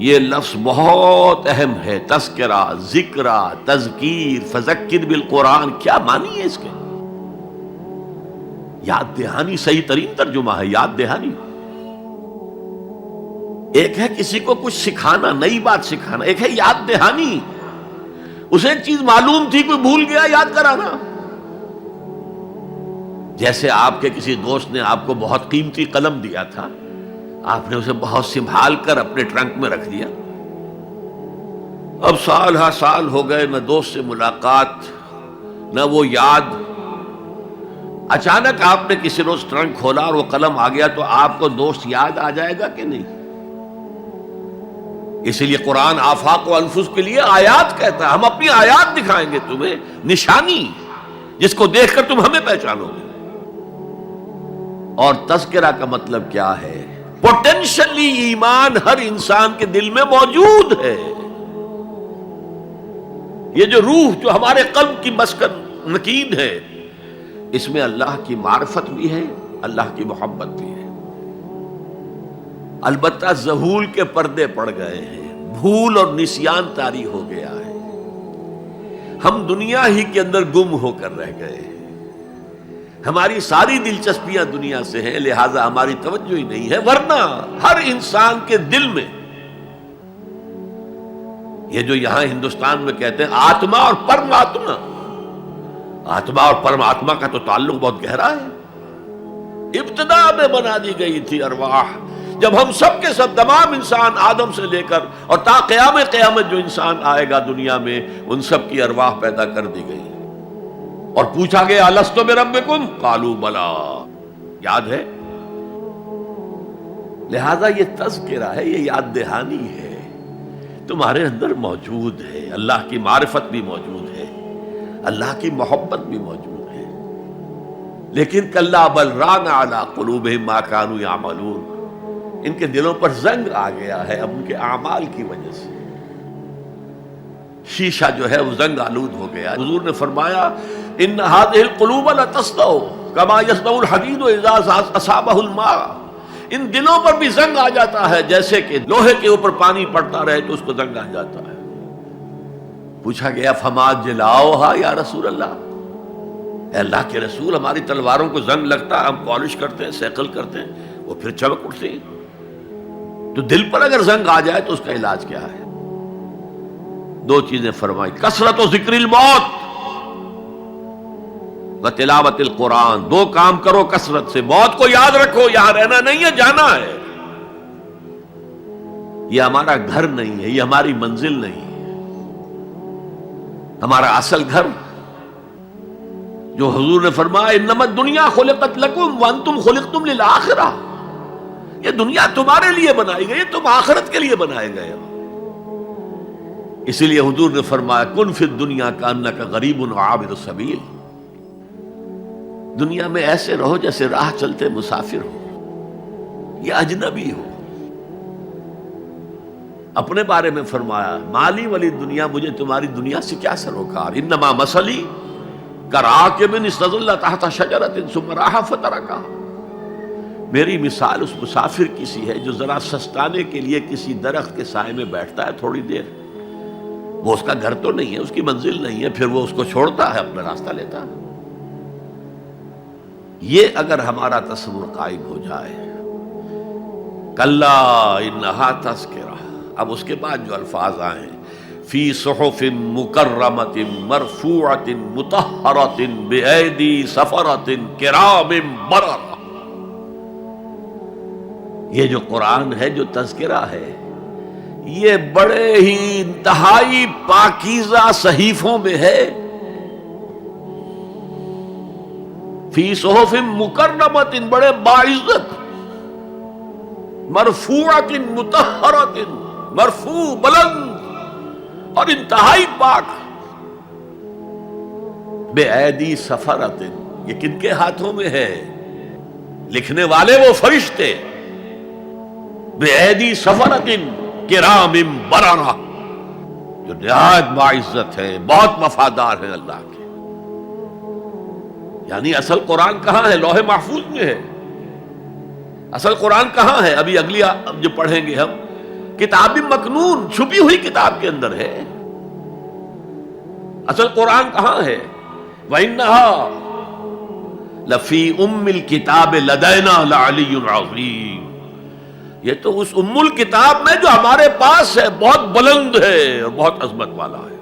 یہ لفظ بہت اہم ہے، تذکرہ، ذکرہ، تذکیر، فذکر بالقرآن، کیا معنی ہے اس کے؟ یاد دہانی صحیح ترین ترجمہ ہے، یاد دہانی۔ ایک ہے کسی کو کچھ سکھانا، نئی بات سکھانا، ایک ہے یاد دہانی، اسے ایک چیز معلوم تھی کوئی بھول گیا، یاد کرانا۔ جیسے آپ کے کسی دوست نے آپ کو بہت قیمتی قلم دیا تھا، آپ نے اسے بہت سنبھال کر اپنے ٹرنک میں رکھ دیا، اب سال ہا سال ہو گئے، نہ دوست سے ملاقات نہ وہ یاد، اچانک آپ نے کسی روز ٹرنک کھولا اور وہ قلم آ گیا، تو آپ کو دوست یاد آ جائے گا کہ نہیں؟ اسی لیے قرآن آفاق و انفس کے لیے آیات کہتا ہے، ہم اپنی آیات دکھائیں گے تمہیں، نشانی جس کو دیکھ کر تم ہمیں پہچانو گے۔ اور تذکرہ کا مطلب کیا ہے؟ پوٹینشلی ایمان ہر انسان کے دل میں موجود ہے، یہ جو روح جو ہمارے قلب کی مسکن مکین ہے، اس میں اللہ کی معرفت بھی ہے، اللہ کی محبت بھی ہے۔ البتہ ذہول کے پردے پڑ گئے ہیں، بھول اور نسیان طاری ہو گیا ہے، ہم دنیا ہی کے اندر گم ہو کر رہ گئے ہیں، ہماری ساری دلچسپیاں دنیا سے ہیں، لہذا ہماری توجہ ہی نہیں ہے، ورنہ ہر انسان کے دل میں یہ جو یہاں ہندوستان میں کہتے ہیں آتما اور پرماتما، آتما اور پرماتما کا تو تعلق بہت گہرا ہے، ابتدا میں بنا دی گئی تھی ارواح، جب ہم سب کے سب تمام انسان آدم سے لے کر اور تا قیامت جو انسان آئے گا دنیا میں، ان سب کی ارواح پیدا کر دی گئی، اور پوچھا گیا الست بربکم قالوا بلا، یاد ہے؟ لہذا یہ تذکرہ ہے، یہ یاد دہانی ہے، تمہارے اندر موجود ہے، اللہ کی معرفت بھی موجود ہے، اللہ کی محبت بھی موجود ہے، لیکن کلا بل ران علی قلوبہم ما کانوا یعملون، ان کے دلوں پر زنگ آ گیا ہے اب ان کے اعمال کی وجہ سے، شیشہ جو ہے وہ زنگ آلود ہو گیا۔ حضور نے فرمایا ان هذه القلوب لتصدع كما يصدع الحديد اذا اصابه الماء، ان دلوں پر بھی زنگ آ جاتا ہے جیسے کہ لوہے کے اوپر پانی پڑتا رہے تو اس کو زنگ آ جاتا ہے۔ پوچھا گیا فما جلاؤها یا رسول اللہ، اے اللہ کے رسول ہماری تلواروں کو زنگ لگتا ہے، ہم پالش کرتے ہیں، سیکل کرتے ہیں، وہ پھر چمک اٹھتے ہیں، تو دل پر اگر زنگ آ جائے تو اس کا علاج کیا ہے؟ دو چیزیں فرمائی، کثرت و ذکر الموت و تلاوت القرآن، دو کام کرو کثرت سے، موت کو یاد رکھو، یہاں رہنا نہیں ہے، جانا ہے، یہ ہمارا گھر نہیں ہے، یہ ہماری منزل نہیں ہے، ہمارا اصل گھر جو حضور نے فرمایا انما الدنیا خلقت لکم وانتم خلقتم للآخرہ، یہ دنیا تمہارے لیے بنائی گئی، تم آخرت کے لیے بنائے گئے ہو۔ اسی لیے حضور نے فرمایا کن فی الدنیا کانک غریب عابر السبیل، دنیا میں ایسے رہو جیسے راہ چلتے مسافر ہو یا اجنبی ہو۔ اپنے بارے میں فرمایا مالی ولی دنیا، مجھے تمہاری دنیا سے کیا سروکار، انما مثلی کراکب استظل تحت شجرۃ ثم راح فترکها، میری مثال اس مسافر کی سی ہے جو ذرا سستانے کے لیے کسی درخت کے سائے میں بیٹھتا ہے تھوڑی دیر، وہ اس کا گھر تو نہیں ہے، اس کی منزل نہیں ہے، پھر وہ اس کو چھوڑتا ہے، اپنا راستہ لیتا ہے۔ یہ اگر ہمارا تصور قائم ہو جائے، کلا انہا تذکرہ، اب اس کے بعد جو الفاظ آئے فی صحف مکرمۃ مرفوعۃ مطہرۃ بایدی سفرۃ کرام بررہ، یہ جو قرآن ہے، جو تذکرہ ہے، یہ بڑے ہی انتہائی پاکیزہ صحیفوں میں ہے، فی صحف مکرمۃ، بڑے باعزت، مرفوعۃ مطہرۃ، مرفوع بلند اور انتہائی پاک، بایدی سفرۃ، یہ کن کے ہاتھوں میں ہے؟ لکھنے والے وہ فرشتے، بایدی سفرۃ کرام بررہ، جو نہایت باعزت ہے، بہت وفادار ہیں اللہ کے۔ یعنی اصل قرآن کہاں ہے؟ لوح محفوظ میں ہے۔ اصل قرآن کہاں ہے؟ ابھی اگلی جو پڑھیں گے ہم کتاب مکنون چھپی ہوئی کتاب کے اندر ہے. اصل قرآن کہاں ہے؟ وَإِنَّهَا لَفِي أُمِّ الْكِتَابِ لَدَيْنَا لَعَلِيٌّ عَظِيمٌ. یہ تو اس ام الکتاب میں جو ہمارے پاس ہے بہت بلند ہے اور بہت عظمت والا ہے.